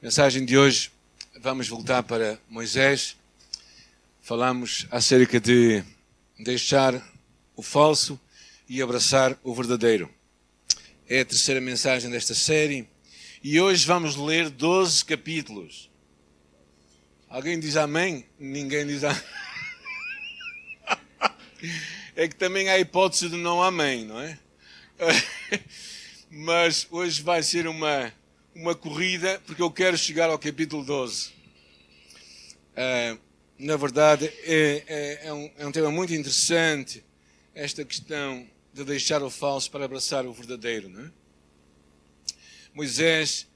Mensagem de hoje, vamos voltar para Moisés. Falamos acerca de deixar o falso e abraçar o verdadeiro. É a terceira mensagem desta série e hoje vamos ler 12 capítulos. Alguém diz amém? Ninguém diz amém. É que também há a hipótese de não amém, não é? Mas hoje vai ser uma corrida, porque eu quero chegar ao capítulo 12. Na verdade, é um tema muito interessante, esta questão de deixar o falso para abraçar o verdadeiro, não é? Moisés,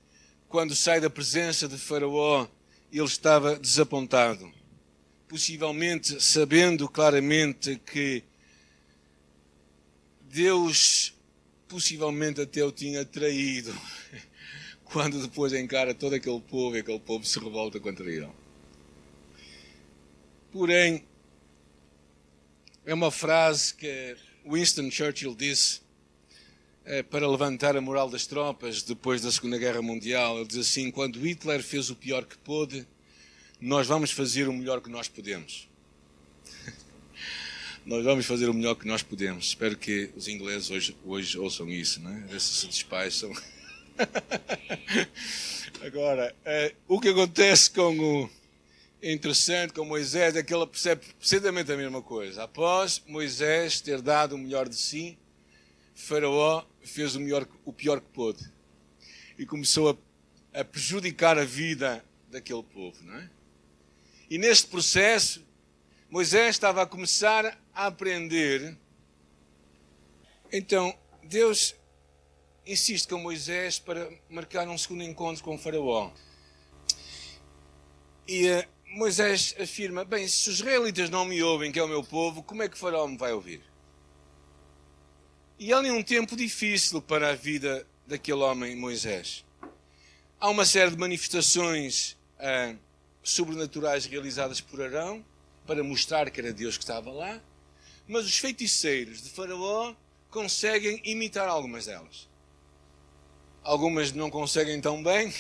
quando sai da presença de Faraó, ele estava desapontado, possivelmente sabendo claramente que Deus possivelmente até o tinha traído, quando depois encara todo aquele povo e aquele povo se revolta contra ele. Porém, é uma frase que Winston Churchill disse para levantar a moral das tropas depois da Segunda Guerra Mundial. Ele diz assim: quando Hitler fez o pior que pôde, nós vamos fazer o melhor que nós podemos. Nós vamos fazer o melhor que nós podemos. Espero que os ingleses hoje ouçam isso, não é? Ver se despacham. Agora, o que acontece com o interessante com Moisés é que ele percebe precisamente a mesma coisa. Após Moisés ter dado o melhor de si, Faraó fez o pior que pôde e começou a prejudicar a vida daquele povo, não é? E neste processo, Moisés estava a começar a aprender. Então, Deus insiste com Moisés para marcar um segundo encontro com Faraó. E Moisés afirma: bem, se os israelitas não me ouvem, que é o meu povo, como é que Faraó me vai ouvir? E há ali um tempo difícil para a vida daquele homem, Moisés. Há uma série de manifestações sobrenaturais realizadas por Arão, para mostrar que era Deus que estava lá, mas os feiticeiros de Faraó conseguem imitar algumas delas. Algumas não conseguem tão bem,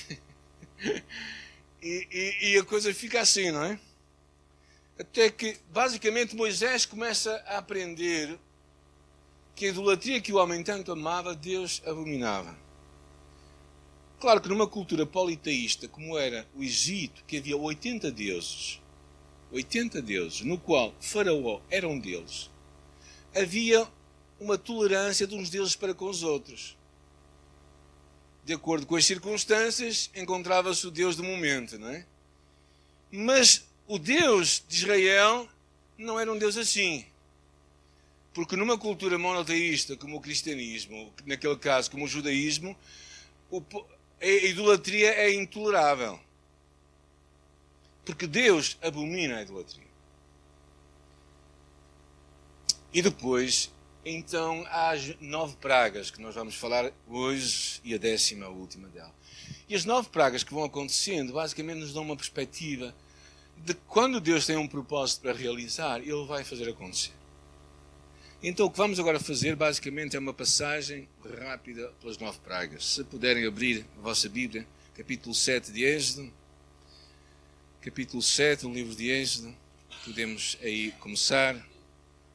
e a coisa fica assim, não é? Até que, basicamente, Moisés começa a aprender que a idolatria que o homem tanto amava, Deus abominava. Claro que numa cultura politeísta como era o Egito, que havia 80 deuses, no qual Faraó era um deles, havia uma tolerância de uns deuses para com os outros. De acordo com as circunstâncias, encontrava-se o Deus do momento, não é? Mas o Deus de Israel não era um Deus assim. Porque numa cultura monoteísta como o cristianismo, naquele caso como o judaísmo, a idolatria é intolerável. Porque Deus abomina a idolatria. E depois, então, há as 9 pragas que nós vamos falar hoje e a 10ª, a última dela. E as 9 pragas que vão acontecendo, basicamente nos dão uma perspectiva de quando Deus tem um propósito para realizar, Ele vai fazer acontecer. Então, o que vamos agora fazer, basicamente, é uma passagem rápida pelas 9 pragas. Se puderem abrir a vossa Bíblia, capítulo 7 de Êxodo. Capítulo 7 do livro de Êxodo, podemos aí começar.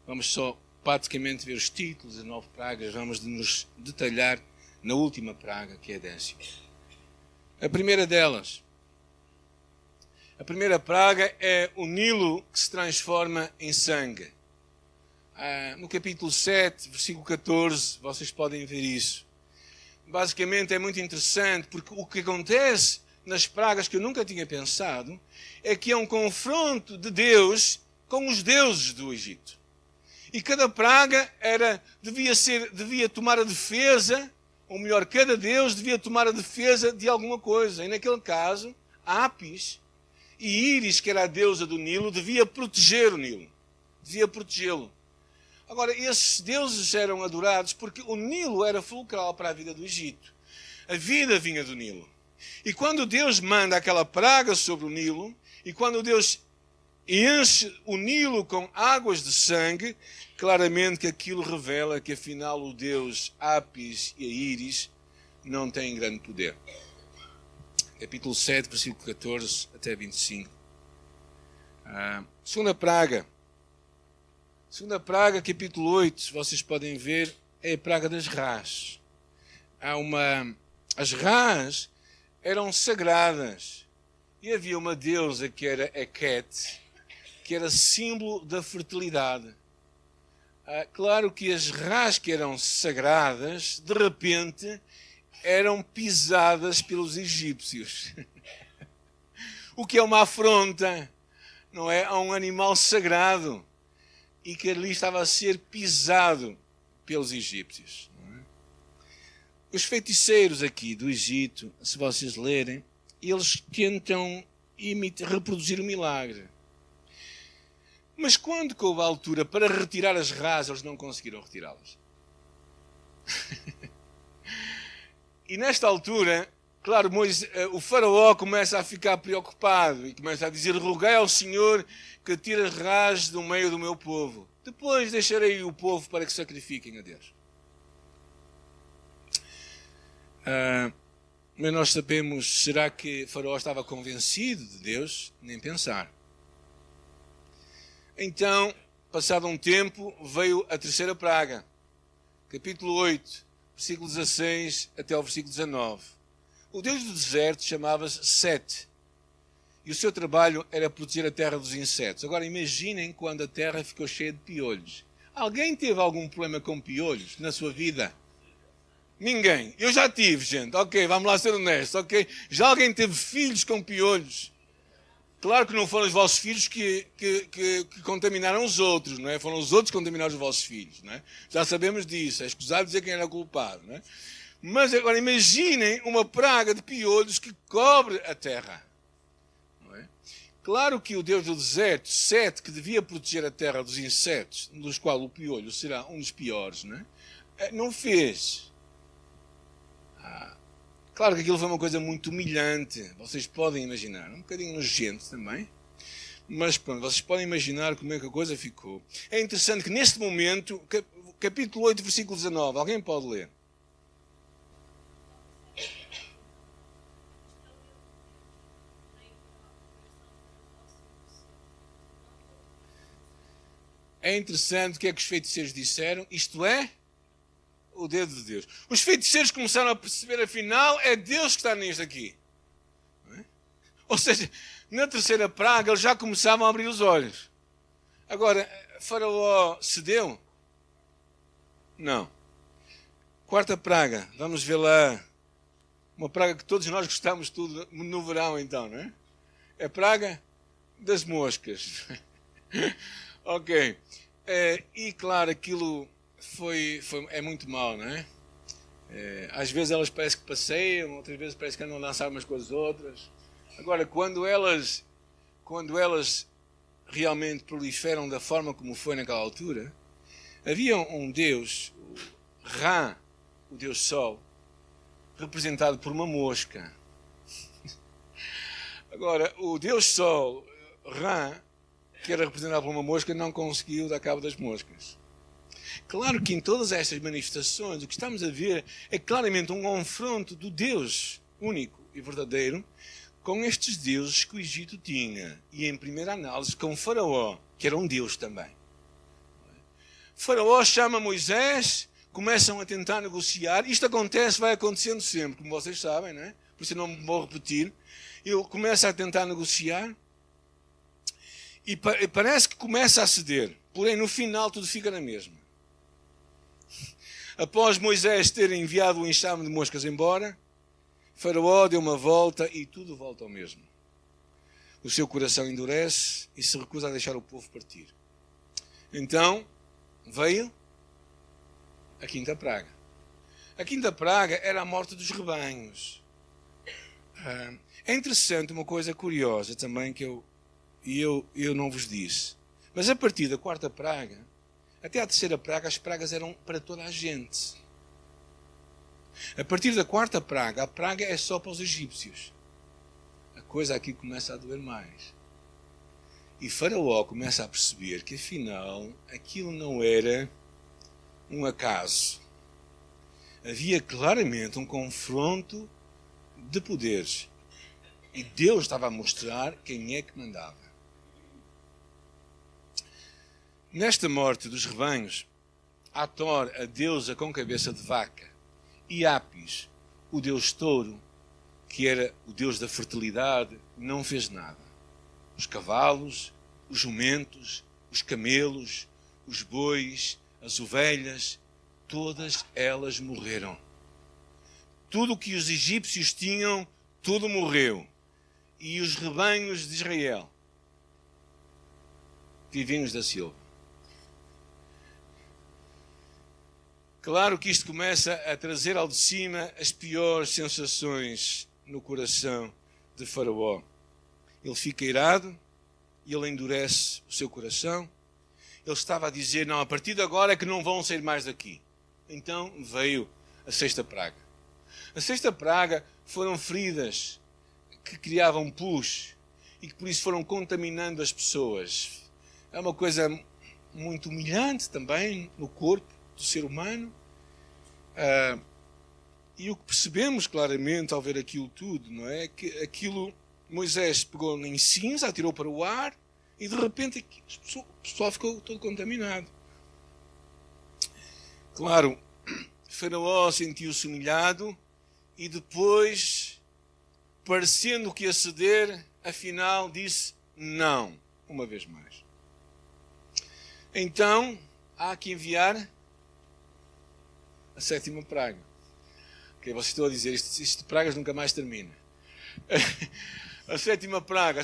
Vamos só praticamente ver os títulos das 9 pragas, vamos nos detalhar na última praga, que é a 10ª. A primeira delas, a primeira praga é o Nilo que se transforma em sangue. No capítulo 7, versículo 14, vocês podem ver isso. Basicamente é muito interessante, porque o que acontece nas pragas que eu nunca tinha pensado, é que é um confronto de Deus com os deuses do Egito. E cada praga devia tomar a defesa, ou melhor, cada deus devia tomar a defesa de alguma coisa. E naquele caso, Apis e Íris, que era a deusa do Nilo, devia proteger o Nilo. Devia protegê-lo. Agora, esses deuses eram adorados porque o Nilo era fulcral para a vida do Egito. A vida vinha do Nilo. E quando Deus manda aquela praga sobre o Nilo, e quando Deus enche o Nilo com águas de sangue, claramente que aquilo revela que afinal o Deus Apis e a Íris não têm grande poder. capítulo 7, versículo 14 até 25. Segunda praga. Segunda praga, capítulo 8, se vocês podem ver, é a praga das rãs. As rãs eram sagradas e havia uma deusa que era Heket, que era símbolo da fertilidade. Claro que as rãs que eram sagradas, de repente, eram pisadas pelos egípcios. O que é uma afronta, não é? A um animal sagrado e que ali estava a ser pisado pelos egípcios. Não é? Os feiticeiros aqui do Egito, se vocês lerem, eles tentam reproduzir o milagre. Mas quando houve a altura para retirar as rãs, eles não conseguiram retirá-las. E nesta altura, claro, o faraó começa a ficar preocupado e começa a dizer: rogai ao Senhor que tire as rãs do meio do meu povo. Depois deixarei o povo para que sacrifiquem a Deus. Mas nós sabemos, será que o faraó estava convencido de Deus? Nem pensar. Então, passado um tempo, veio a terceira praga. Capítulo 8, versículo 16 até ao versículo 19. O Deus do deserto chamava-se Sete. E o seu trabalho era proteger a terra dos insetos. Agora imaginem quando a terra ficou cheia de piolhos. Alguém teve algum problema com piolhos na sua vida? Ninguém. Eu já tive, gente. Ok, vamos lá ser honestos. Ok, já alguém teve filhos com piolhos? Claro que não foram os vossos filhos que contaminaram os outros, não é? Foram os outros que contaminaram os vossos filhos, não é? Já sabemos disso, é escusado dizer quem era o culpado, não é? Mas agora imaginem uma praga de piolhos que cobre a terra, não é? Claro que o Deus do deserto, Sete, que devia proteger a terra dos insetos, dos quais o piolho será um dos piores, não é? Não fez. Claro que aquilo foi uma coisa muito humilhante, vocês podem imaginar, um bocadinho nojento também, mas pronto, vocês podem imaginar como é que a coisa ficou. É interessante que neste momento, capítulo 8, versículo 19, alguém pode ler? É interessante o que é que os feiticeiros disseram, isto é, o dedo de Deus. Os feiticeiros começaram a perceber, afinal, é Deus que está nisto aqui. Não é? Ou seja, na terceira praga, eles já começavam a abrir os olhos. Agora, Faraó cedeu? Não. Quarta praga, vamos ver lá. Uma praga que todos nós gostamos tudo no verão, então, não é? É a praga das moscas. Ok. E, claro, aquilo... é muito mau, não é? Às vezes elas parecem que passeiam, outras vezes parece que andam a dançar umas com as outras. Agora, quando elas realmente proliferam da forma como foi naquela altura, havia um Deus, Ra, o Deus Sol, representado por uma mosca. Agora, o Deus Sol, Ra, que era representado por uma mosca, não conseguiu dar cabo das moscas. Claro que em todas estas manifestações o que estamos a ver é claramente um confronto do Deus único e verdadeiro com estes deuses que o Egito tinha e, em primeira análise, com Faraó, que era um deus também. Faraó chama Moisés, começam a tentar negociar. Isto vai acontecendo sempre, como vocês sabem, não é? Por isso eu não vou repetir. Ele começa a tentar negociar e parece que começa a ceder. Porém, no final, tudo fica na mesma. Após Moisés ter enviado o enxame de moscas embora, Faraó deu uma volta e tudo volta ao mesmo. O seu coração endurece e se recusa a deixar o povo partir. Então, veio a quinta praga. A quinta praga era a morte dos rebanhos. É interessante, uma coisa curiosa também que eu não vos disse. Mas a partir da quarta praga, até à terceira praga, as pragas eram para toda a gente. A partir da quarta praga, a praga é só para os egípcios. A coisa aqui começa a doer mais. E Faraó começa a perceber que, afinal, aquilo não era um acaso. Havia claramente um confronto de poderes. E Deus estava a mostrar quem é que mandava. Nesta morte dos rebanhos, Hathor, a deusa com cabeça de vaca, e Apis, o deus touro, que era o deus da fertilidade, não fez nada. Os cavalos, os jumentos, os camelos, os bois, as ovelhas, todas elas morreram. Tudo o que os egípcios tinham, tudo morreu. E os rebanhos de Israel, vivinhos da Silva. Claro que isto começa a trazer ao de cima as piores sensações no coração de Faraó. Ele fica irado e ele endurece o seu coração. Ele estava a dizer, não, a partir de agora é que não vão sair mais daqui. Então veio a sexta praga. A sexta praga foram feridas que criavam pus e que por isso foram contaminando as pessoas. É uma coisa muito humilhante também no corpo do ser humano. E o que percebemos claramente ao ver aquilo tudo, não é? Que aquilo, Moisés pegou em cinza, atirou para o ar e de repente o pessoal ficou todo contaminado. Claro, Faraó sentiu-se humilhado e depois, parecendo que ia ceder, afinal disse não, uma vez mais. Então, há que enviar a sétima praga. Okay, vocês estão a dizer, isto de pragas nunca mais termina. A sétima praga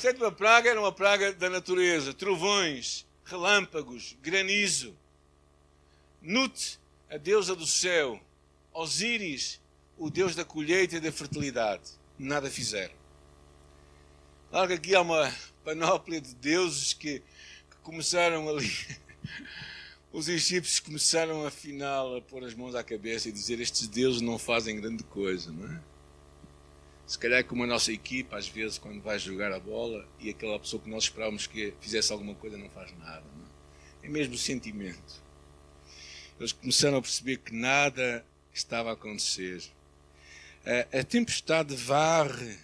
era uma praga da natureza, trovões, relâmpagos, granizo. Nut, a deusa do céu, Osíris, o deus da colheita e da fertilidade. Nada fizeram. Claro que aqui há uma panóplia de deuses que começaram ali. Os egípcios começaram afinal a pôr as mãos à cabeça e dizer, estes deuses não fazem grande coisa, não é? Se calhar como a nossa equipa, às vezes, quando vai jogar a bola e aquela pessoa que nós esperávamos que fizesse alguma coisa não faz nada. Não é? É mesmo o sentimento. Eles começaram a perceber que nada estava a acontecer. A tempestade varre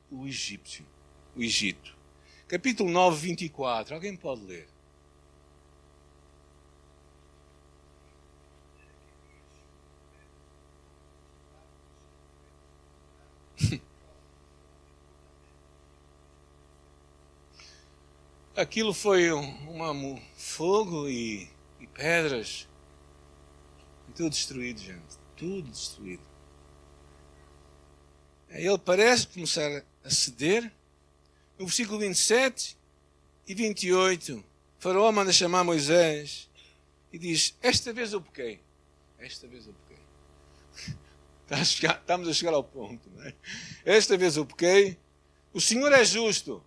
o Egito. Capítulo 9, 24. Alguém pode ler? Aquilo foi um fogo e pedras. Tudo destruído, gente. Tudo destruído. Ele parece começar a ceder. No versículo 27 e 28, Faraó manda chamar Moisés e diz, esta vez eu pequei. Esta vez eu pequei. Estamos a chegar ao ponto, não é? Esta vez eu pequei. O Senhor é justo.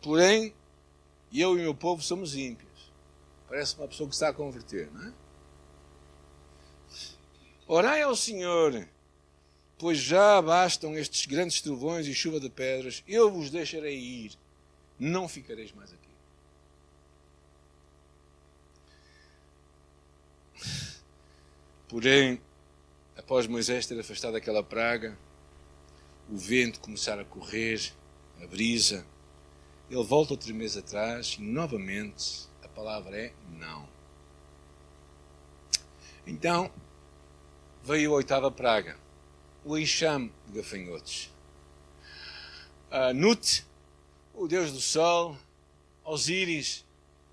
Porém, eu e o meu povo somos ímpios. Parece uma pessoa que está a converter, não é? Orai ao Senhor, pois já bastam estes grandes trovões e chuva de pedras. Eu vos deixarei ir. Não ficareis mais aqui. Porém, após Moisés ter afastado aquela praga, o vento começar a correr, a brisa, ele volta outra vez atrás e novamente a palavra é não. Então, veio a oitava praga, o enxame de gafanhotos. Nut, o deus do sol, Osíris,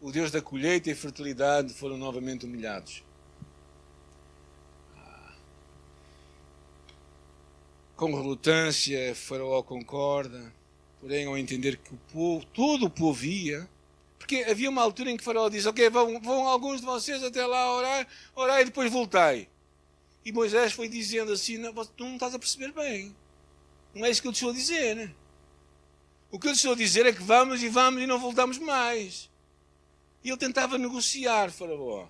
o deus da colheita e fertilidade, foram novamente humilhados. Com relutância, Faraó concorda, porém ao entender que todo o povo ia, porque havia uma altura em que Faraó disse, ok, vão alguns de vocês até lá orar e depois voltai. E Moisés foi dizendo assim, não, tu não estás a perceber bem. Não é isso que eu te estou a dizer, né? O que eu te estou a dizer é que vamos e não voltamos mais. E ele tentava negociar, Faraó.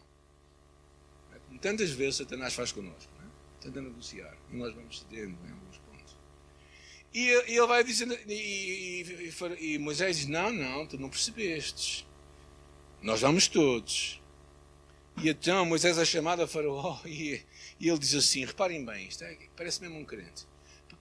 Como tantas vezes Satanás faz connosco, não é? Tenta negociar. E nós vamos cedendo em alguns pontos. E ele vai dizendo, e Moisés diz, não, tu não percebestes. Nós vamos todos. E então Moisés é chamado a Faraó e ele diz assim, reparem bem, isto parece mesmo um crente.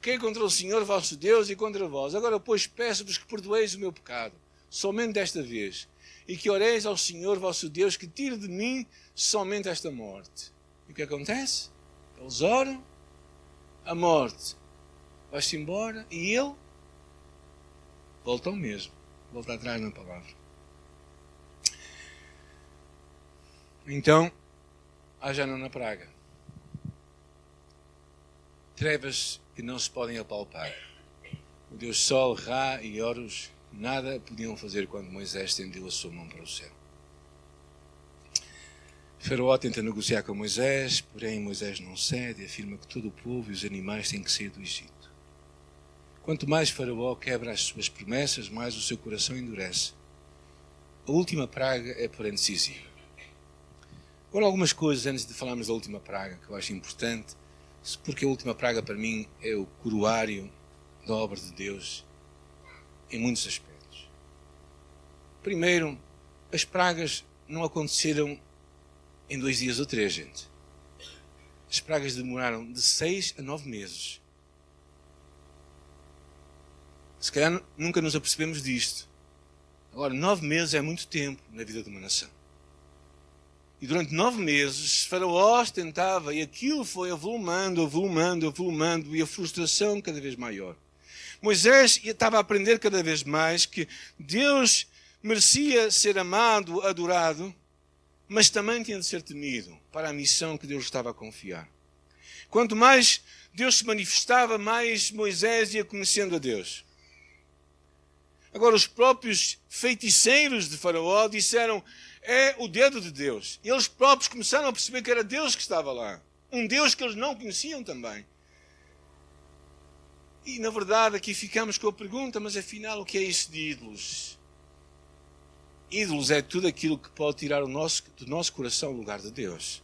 pequei contra o Senhor vosso Deus e contra vós. Agora, pois, peço-vos que perdoeis o meu pecado, somente desta vez, e que oreis ao Senhor vosso Deus que tire de mim somente esta morte. E o que acontece? Eles oram, a morte vai-se embora e ele volta ao mesmo. Volta atrás na palavra. Então, há já na praga. Trevas que não se podem apalpar. O Deus Sol, Ra e Horus nada podiam fazer quando Moisés estendeu a sua mão para o céu. Faraó tenta negociar com Moisés, porém Moisés não cede e afirma que todo o povo e os animais têm que sair do Egito. Quanto mais Faraó quebra as suas promessas, mais o seu coração endurece. A última praga é, porém, decisiva. Agora, algumas coisas antes de falarmos da última praga que eu acho importante, porque a última praga para mim é o coroário da obra de Deus em muitos aspectos. Primeiro, as pragas não aconteceram em 2 dias ou 3, gente. As pragas demoraram de 6 a 9 meses. Se calhar nunca nos apercebemos disto. Agora, 9 meses é muito tempo na vida de uma nação. E durante 9 meses, Faraó tentava, e aquilo foi avolumando, e a frustração cada vez maior. Moisés estava a aprender cada vez mais que Deus merecia ser amado, adorado, mas também tinha de ser temido para a missão que Deus estava a confiar. Quanto mais Deus se manifestava, mais Moisés ia conhecendo a Deus. Agora, os próprios feiticeiros de Faraó disseram: é o dedo de Deus. E eles próprios começaram a perceber que era Deus que estava lá. Um Deus que eles não conheciam também. E, na verdade, aqui ficamos com a pergunta: mas afinal, o que é isso de ídolos? Ídolos é tudo aquilo que pode tirar do nosso coração o lugar de Deus.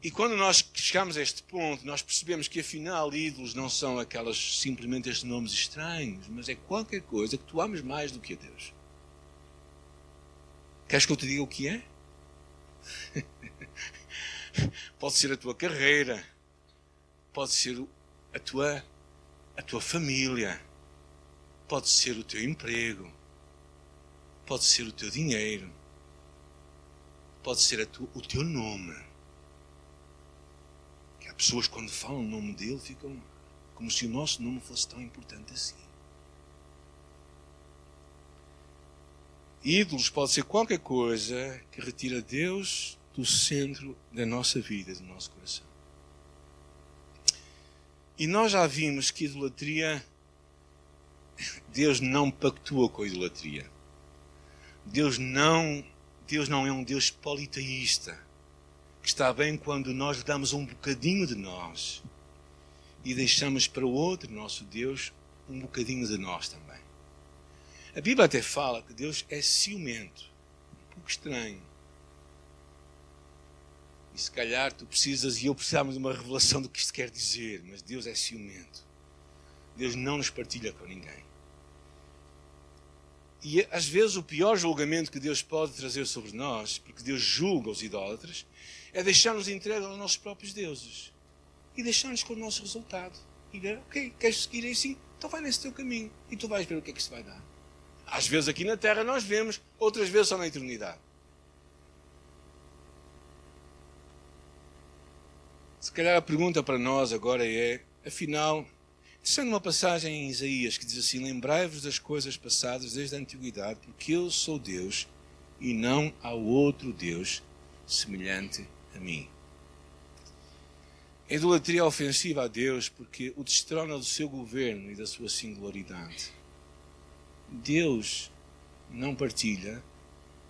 E quando nós chegamos a este ponto, nós percebemos que afinal ídolos não são aquelas simplesmente estes nomes estranhos, mas é qualquer coisa que tu ames mais do que a Deus. Queres que eu te diga o que é? Pode ser a tua carreira, pode ser a tua família, pode ser o teu emprego, pode ser o teu dinheiro, pode ser o teu nome. Que há pessoas que quando falam o nome dele ficam como se o nosso nome fosse tão importante assim. Ídolos pode ser qualquer coisa que retira Deus do centro da nossa vida, do nosso coração. E nós já vimos que idolatria, Deus não pactua com a idolatria. Deus não é um Deus politeísta, que está bem quando nós lhe damos um bocadinho de nós e deixamos para o outro, nosso Deus, um bocadinho de nós também. A Bíblia até fala que Deus é ciumento, um pouco estranho. E se calhar tu precisas e eu precisamos de uma revelação do que isto quer dizer, mas Deus é ciumento. Deus não nos partilha com ninguém. E às vezes o pior julgamento que Deus pode trazer sobre nós, porque Deus julga os idólatras, é deixar-nos entregues aos nossos próprios deuses. E deixar-nos com o nosso resultado. E ver, ok, queres seguir assim? Então vai nesse teu caminho. E tu vais ver o que é que isso vai dar. Às vezes aqui na Terra nós vemos, outras vezes só na eternidade. Se calhar a pergunta para nós agora é, afinal, sendo uma passagem em Isaías que diz assim: lembrai-vos das coisas passadas desde a antiguidade, porque eu sou Deus e não há outro Deus semelhante a mim. A idolatria é ofensiva a Deus porque o destrona do seu governo e da sua singularidade. Deus não partilha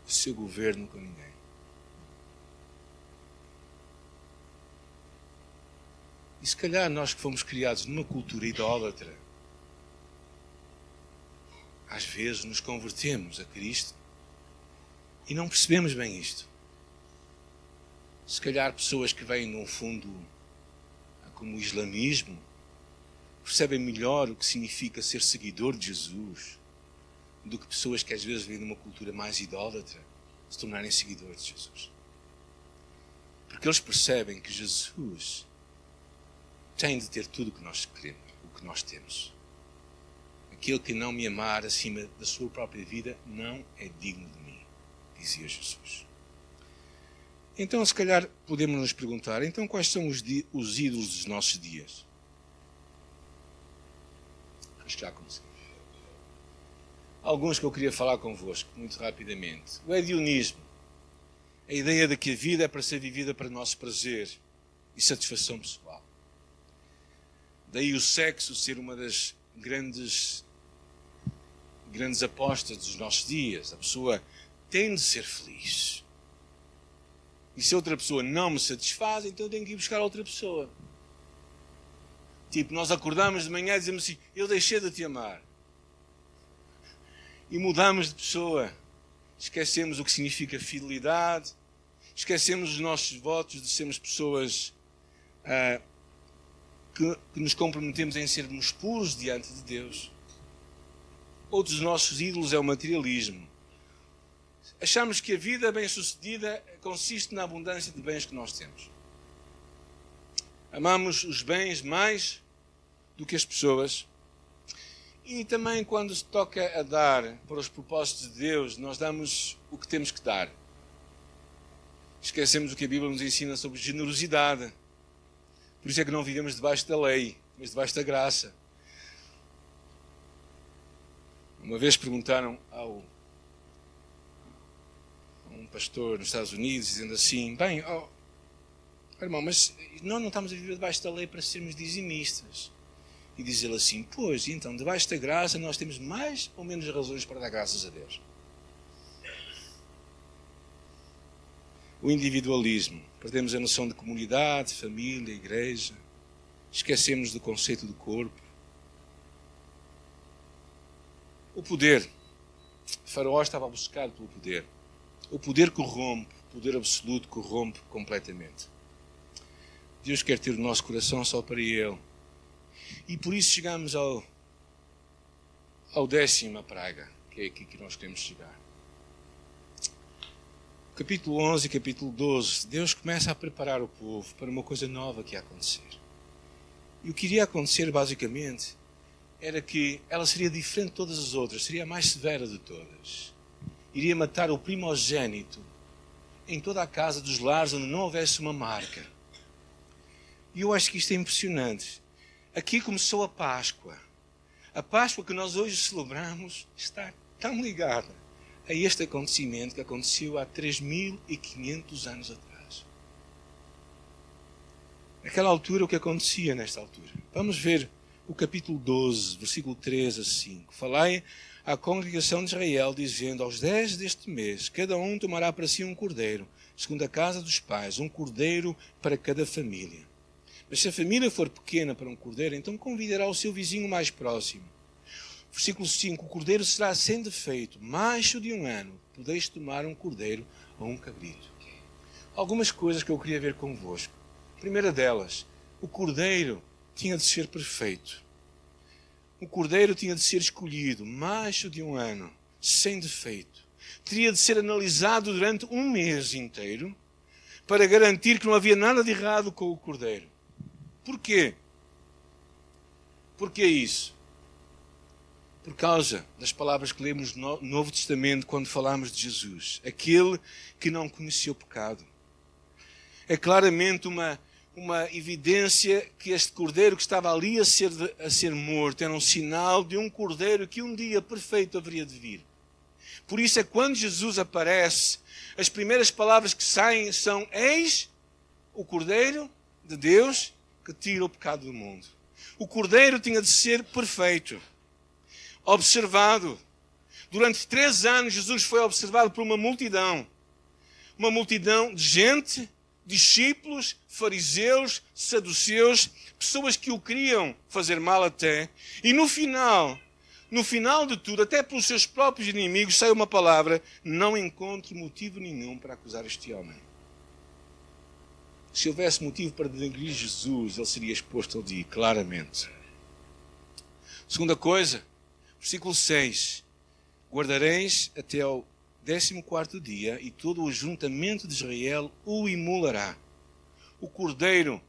o seu governo com ninguém. E se calhar nós que fomos criados numa cultura idólatra, às vezes nos convertemos a Cristo e não percebemos bem isto. Se calhar pessoas que vêm num fundo como o islamismo percebem melhor o que significa ser seguidor de Jesus do que pessoas que às vezes vêm numa cultura mais idólatra se tornarem seguidores de Jesus. Porque eles percebem que Jesus tem de ter tudo o que nós queremos, o que nós temos. Aquele que não me amar acima da sua própria vida não é digno de mim, dizia Jesus. Então, se calhar, podemos nos perguntar, então quais são os ídolos dos nossos dias? Acho que já comecei. Alguns que eu queria falar convosco, muito rapidamente. O hedionismo. A ideia de que a vida é para ser vivida para nosso prazer e satisfação pessoal. Daí o sexo ser uma das grandes apostas dos nossos dias. A pessoa tem de ser feliz. E se outra pessoa não me satisfaz, então eu tenho que ir buscar outra pessoa. Tipo, nós acordamos de manhã e dizemos assim, eu deixei de te amar. E mudamos de pessoa. Esquecemos o que significa fidelidade. Esquecemos os nossos votos de sermos pessoas que nos comprometemos em sermos puros diante de Deus. Outro dos nossos ídolos é o materialismo. Achamos que a vida bem-sucedida consiste na abundância de bens que nós temos. Amamos os bens mais do que as pessoas. E também quando se toca a dar para os propósitos de Deus, nós damos o que temos que dar. Esquecemos o que a Bíblia nos ensina sobre generosidade. Por isso é que não vivemos debaixo da lei, mas debaixo da graça. Uma vez perguntaram a um pastor nos Estados Unidos, dizendo assim, bem, irmão, mas nós não estamos a viver debaixo da lei para sermos dizimistas. E diz ele assim, pois, então, debaixo da graça nós temos mais ou menos razões para dar graças a Deus. O individualismo. Perdemos a noção de comunidade, família, igreja. Esquecemos do conceito do corpo. O poder. Faraó estava a buscar pelo poder. O poder corrompe, o poder absoluto corrompe completamente. Deus quer ter o nosso coração só para Ele. E por isso chegamos ao 10ª praga, que é aqui que nós queremos chegar. Capítulo 11 e capítulo 12, Deus começa a preparar o povo para uma coisa nova que ia acontecer. E o que iria acontecer, basicamente, era que ela seria diferente de todas as outras, seria a mais severa de todas. Iria matar o primogênito em toda a casa dos lares onde não houvesse uma marca. E eu acho que isto é impressionante. Aqui começou a Páscoa. A Páscoa que nós hoje celebramos está tão ligada a este acontecimento que aconteceu há 3.500 anos atrás. Naquela altura, o que acontecia nesta altura? Vamos ver o capítulo 12, versículo 3 a 5. Falai à congregação de Israel, dizendo, aos 10 deste mês, cada um tomará para si um cordeiro, segundo a casa dos pais, um cordeiro para cada família. Mas se a família for pequena para um cordeiro, então convidará o seu vizinho mais próximo. Versículo 5. O cordeiro será sem defeito, macho de 1 ano. Podeis tomar um cordeiro ou um cabrito. Algumas coisas que eu queria ver convosco. A primeira delas, o cordeiro tinha de ser perfeito. O cordeiro tinha de ser escolhido, macho de 1 ano, sem defeito. Teria de ser analisado durante 1 mês inteiro para garantir que não havia nada de errado com o cordeiro. Porquê? Porquê isso? Por causa das palavras que lemos no Novo Testamento quando falamos de Jesus. Aquele que não conheceu pecado. É claramente uma evidência que este cordeiro que estava ali a ser morto era um sinal de um cordeiro que um dia perfeito haveria de vir. Por isso é que quando Jesus aparece, as primeiras palavras que saem são: eis o cordeiro de Deus que tira o pecado do mundo. O cordeiro tinha de ser perfeito, observado. Durante 3 anos Jesus foi observado por uma multidão de gente, discípulos, fariseus, saduceus, pessoas que o queriam fazer mal até. E no final de tudo, até pelos seus próprios inimigos, sai uma palavra: não encontro motivo nenhum para acusar este homem. Se houvesse motivo para denegrir Jesus, ele seria exposto ali, claramente. Segunda coisa, versículo 6. Guardareis até ao 14º dia, e todo o ajuntamento de Israel o imolará. O cordeiro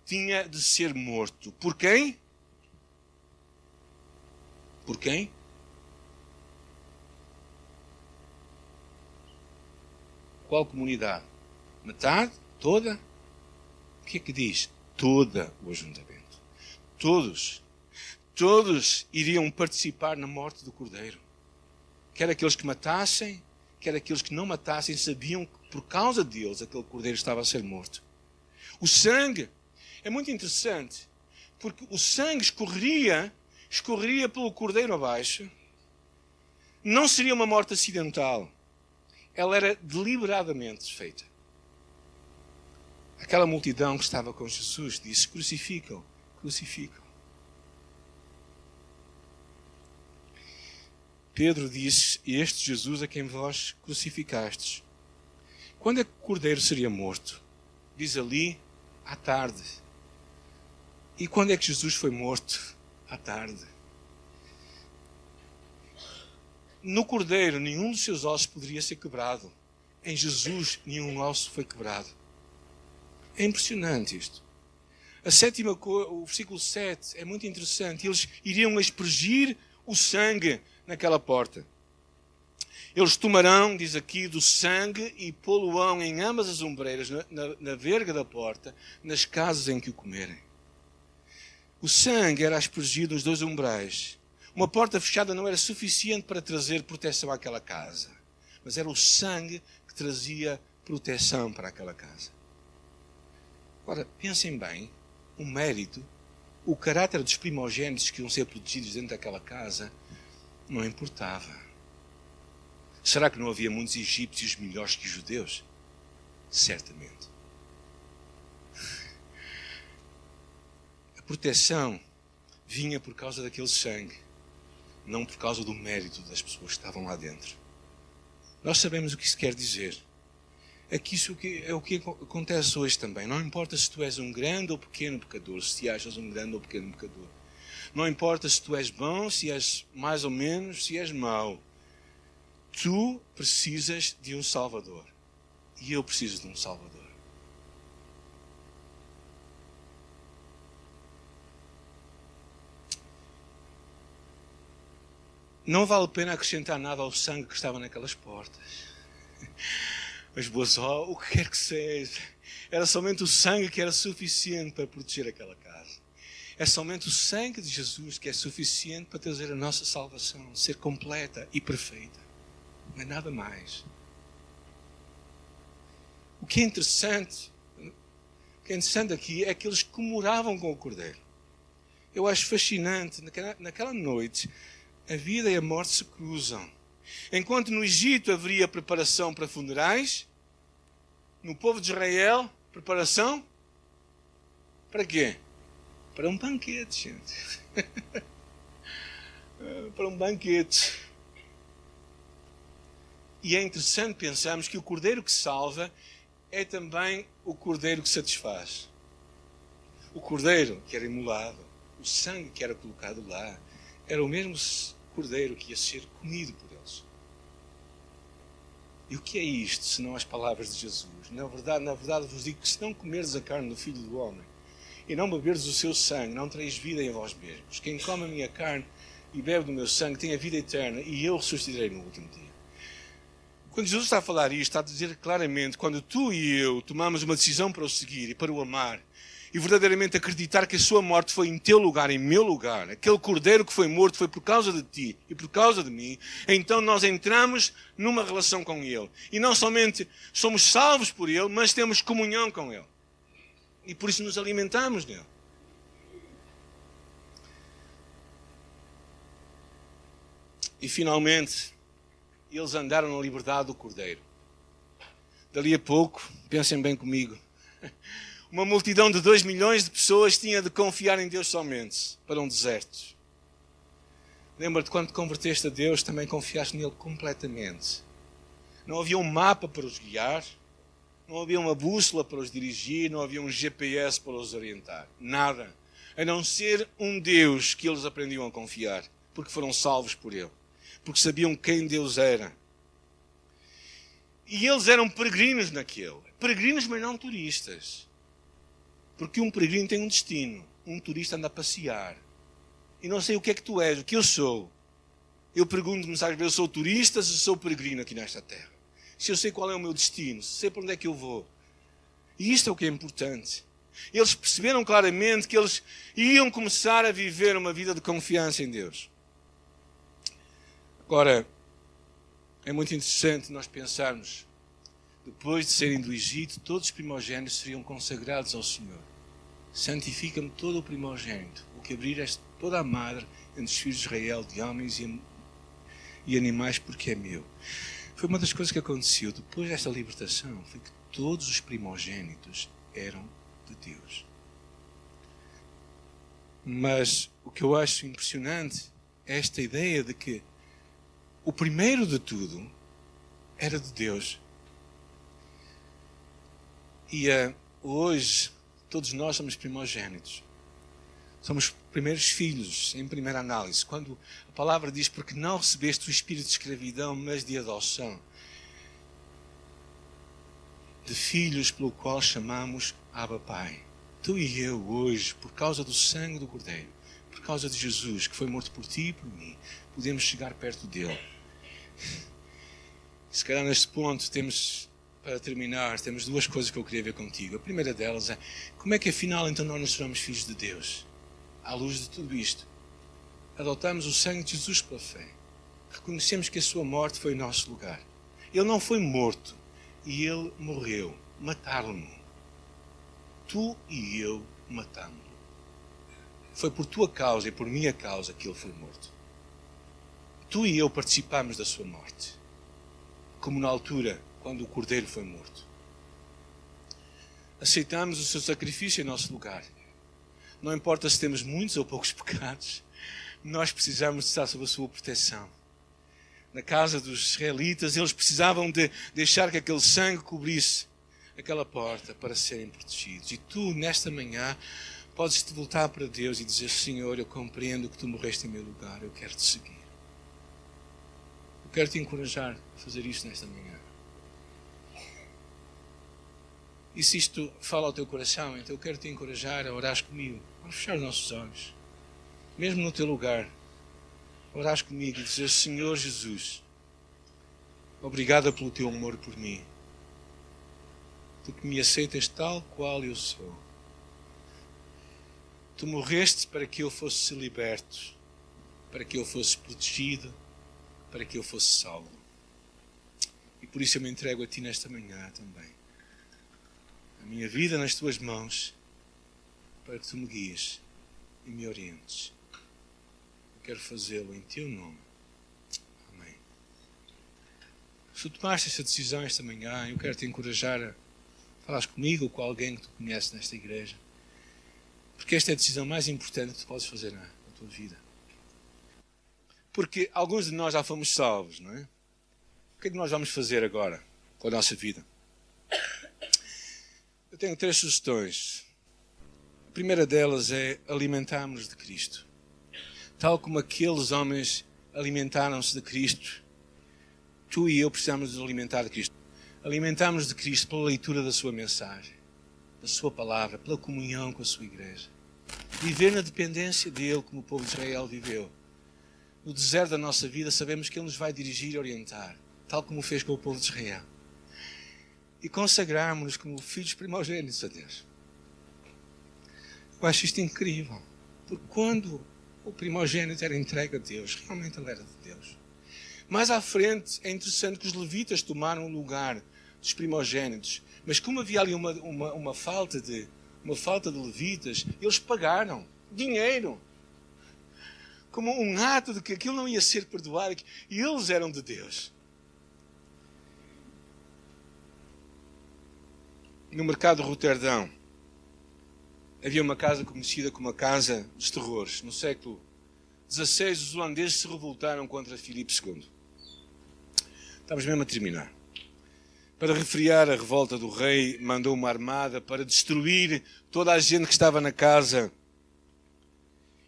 tinha de ser morto. Por quem? Por quem? Qual comunidade? Metade? Toda? O que é que diz? Toda o ajuntamento. Todos. Todos iriam participar na morte do Cordeiro. Quer aqueles que matassem, quer aqueles que não matassem, sabiam que por causa deles aquele Cordeiro estava a ser morto. O sangue é muito interessante, porque o sangue escorreria pelo Cordeiro abaixo. Não seria uma morte acidental. Ela era deliberadamente feita. Aquela multidão que estava com Jesus disse: crucificam, crucificam. Pedro disse: este Jesus a quem vós crucificastes. Quando é que o Cordeiro seria morto? Diz ali, à tarde. E quando é que Jesus foi morto? À tarde. No Cordeiro, nenhum dos seus ossos poderia ser quebrado. Em Jesus, nenhum osso foi quebrado. É impressionante isto. O versículo 7 é muito interessante. Eles iriam aspergir o sangue naquela porta. Eles tomarão, diz aqui, do sangue e pô-lo-ão em ambas as ombreiras, na verga da porta, nas casas em que o comerem. O sangue era aspergido nos dois umbrais. Uma porta fechada não era suficiente para trazer proteção àquela casa, mas era o sangue que trazia proteção para aquela casa. Agora, pensem bem, o mérito, o caráter dos primogênitos que iam ser protegidos dentro daquela casa, não importava. Será que não havia muitos egípcios melhores que os judeus? Certamente. A proteção vinha por causa daquele sangue, não por causa do mérito das pessoas que estavam lá dentro. Nós sabemos o que isso quer dizer. É que isso é o que acontece hoje também. Não importa se tu és um grande ou pequeno pecador, se te achas um grande ou pequeno pecador. Não importa se tu és bom, se és mais ou menos, se és mau. Tu precisas de um Salvador. E eu preciso de um Salvador. Não vale a pena acrescentar nada ao sangue que estava naquelas portas. As boas obras, o que quer que seja. Era somente o sangue que era suficiente para proteger aquela casa. É somente o sangue de Jesus que é suficiente para trazer a nossa salvação, ser completa e perfeita. Não é nada mais. O que é interessante aqui é que eles comemoravam com o Cordeiro. Eu acho fascinante, naquela noite, a vida e a morte se cruzam. Enquanto no Egito haveria preparação para funerais, no povo de Israel, preparação para quê? Para um banquete, gente. Para um banquete. E é interessante pensarmos que o Cordeiro que salva é também o Cordeiro que satisfaz. O Cordeiro que era imolado, o sangue que era colocado lá, era o mesmo Cordeiro que ia ser comido por eles. E o que é isto, senão as palavras de Jesus? Na verdade vos digo que se não comerdes a carne do Filho do Homem e não beberdes o seu sangue, não tereis vida em vós mesmos. Quem come a minha carne e bebe do meu sangue tem a vida eterna e eu ressuscitarei no último dia. Quando Jesus está a falar isto, está a dizer claramente, quando tu e eu tomamos uma decisão para o seguir e para o amar, e verdadeiramente acreditar que a sua morte foi em teu lugar, em meu lugar, aquele Cordeiro que foi morto foi por causa de ti e por causa de mim, então nós entramos numa relação com Ele. E não somente somos salvos por Ele, mas temos comunhão com Ele. E por isso nos alimentamos dele. E finalmente, eles andaram na liberdade do Cordeiro. Dali a pouco, pensem bem comigo, uma multidão de 2 milhões de pessoas tinha de confiar em Deus somente para um deserto. Lembra-te, quando te converteste a Deus, também confiaste nele completamente. Não havia um mapa para os guiar, não havia uma bússola para os dirigir, não havia um GPS para os orientar. Nada. A não ser um Deus que eles aprendiam a confiar, porque foram salvos por Ele. Porque sabiam quem Deus era. E eles eram peregrinos naquele. Peregrinos, mas não turistas. Porque um peregrino tem um destino. Um turista anda a passear. E não sei o que é que tu és, o que eu sou. Eu pergunto-me, às vezes, eu sou turista, se sou peregrino aqui nesta terra. Se eu sei qual é o meu destino, se sei para onde é que eu vou. E isto é o que é importante. Eles perceberam claramente que eles iam começar a viver uma vida de confiança em Deus. Agora, é muito interessante nós pensarmos, depois de serem do Egito, todos os primogênitos seriam consagrados ao Senhor. Santifica-me todo o primogênito, o que abrir toda a madre entre os filhos de Israel, de homens e animais, porque é meu. Foi uma das coisas que aconteceu depois desta libertação, foi que todos os primogênitos eram de Deus. Mas o que eu acho impressionante é esta ideia de que o primeiro de tudo era de Deus. E hoje todos nós somos primogênitos. Somos primeiros filhos, em primeira análise. Quando a palavra diz, porque não recebeste o espírito de escravidão, mas de adoção. De filhos pelo qual chamamos Abba Pai. Tu e eu hoje, por causa do sangue do Cordeiro, por causa de Jesus, que foi morto por ti e por mim, podemos chegar perto dele. Se calhar neste ponto para terminar, temos duas coisas que eu queria ver contigo. A primeira delas é, como é que afinal então nós nos tornamos filhos de Deus? À luz de tudo isto. Adotamos o sangue de Jesus pela fé. Reconhecemos que a sua morte foi em nosso lugar. Ele não foi morto. E ele morreu. Mataram-no. Tu e eu matámos-lo. Foi por tua causa e por minha causa que ele foi morto. Tu e eu participamos da sua morte. Como na altura, quando o Cordeiro foi morto. Aceitamos o seu sacrifício em nosso lugar. Não importa se temos muitos ou poucos pecados, nós precisamos de estar sob a sua proteção. Na casa dos israelitas, eles precisavam de deixar que aquele sangue cobrisse aquela porta para serem protegidos. E tu, nesta manhã, podes te voltar para Deus e dizer, Senhor, eu compreendo que tu morreste em meu lugar, eu quero te seguir. Eu quero te encorajar a fazer isso nesta manhã. E se isto fala ao teu coração, então eu quero te encorajar a orar comigo. Vamos fechar os nossos olhos. Mesmo no teu lugar, orares comigo e dizer, Senhor Jesus, obrigada pelo teu amor por mim. Tu que me aceitas tal qual eu sou. Tu morreste para que eu fosse liberto, para que eu fosse protegido, para que eu fosse salvo. E por isso eu me entrego a ti nesta manhã também. A minha vida nas tuas mãos, para que tu me guies e me orientes. Eu quero fazê-lo em teu nome. Amém. Se tu tomaste esta decisão esta manhã, eu quero te encorajar a falar comigo ou com alguém que tu conheces nesta igreja. Porque esta é a decisão mais importante que tu podes fazer na tua vida. Porque alguns de nós já fomos salvos, não é? O que é que nós vamos fazer agora com a nossa vida? Eu tenho 3 sugestões. A primeira delas é alimentarmos de Cristo. Tal como aqueles homens alimentaram-se de Cristo, tu e eu precisamos nos alimentar de Cristo. Alimentarmos de Cristo pela leitura da sua mensagem, da sua palavra, pela comunhão com a sua igreja. Viver na dependência dele como o povo de Israel viveu. No deserto da nossa vida sabemos que ele nos vai dirigir e orientar, tal como fez com o povo de Israel. E consagrarmos-nos como filhos primogênitos a Deus. Eu acho isto incrível. Porque quando o primogênito era entregue a Deus, realmente ele era de Deus. Mais à frente, é interessante que os levitas tomaram o lugar dos primogênitos. Mas como havia ali uma falta de levitas, eles pagaram dinheiro. Como um ato de que aquilo não ia ser perdoado. E eles eram de Deus. No mercado de Roterdão, havia uma casa conhecida como a Casa dos Terrores. No século XVI, os holandeses se revoltaram contra Filipe II. Estamos mesmo a terminar. Para refriar a revolta do rei, mandou uma armada para destruir toda a gente que estava na casa.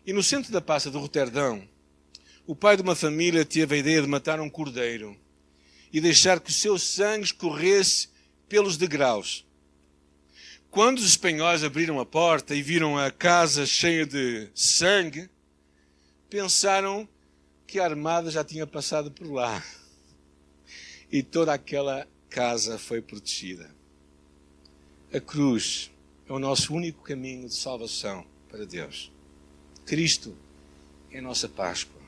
E no centro da praça de Roterdão, o pai de uma família teve a ideia de matar um cordeiro e deixar que o seu sangue escorresse pelos degraus. quando os espanhóis abriram a porta e viram a casa cheia de sangue, pensaram que a armada já tinha passado por lá. E toda aquela casa foi protegida. A cruz é o nosso único caminho de salvação para Deus. Cristo é a nossa Páscoa.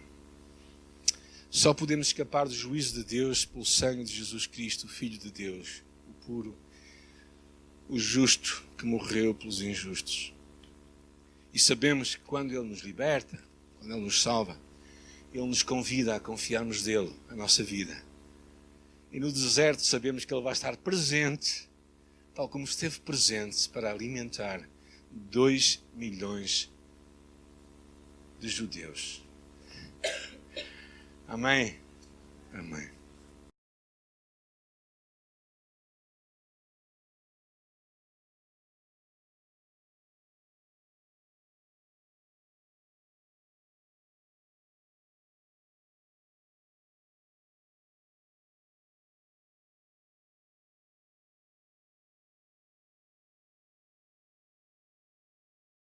Só podemos escapar do juízo de Deus pelo sangue de Jesus Cristo, o Filho de Deus, o puro, o justo que morreu pelos injustos. E sabemos que quando Ele nos liberta, quando Ele nos salva, Ele nos convida a confiarmos nele a nossa vida. E no deserto sabemos que Ele vai estar presente, tal como esteve presente para alimentar 2 milhões de judeus. Amém? Amém.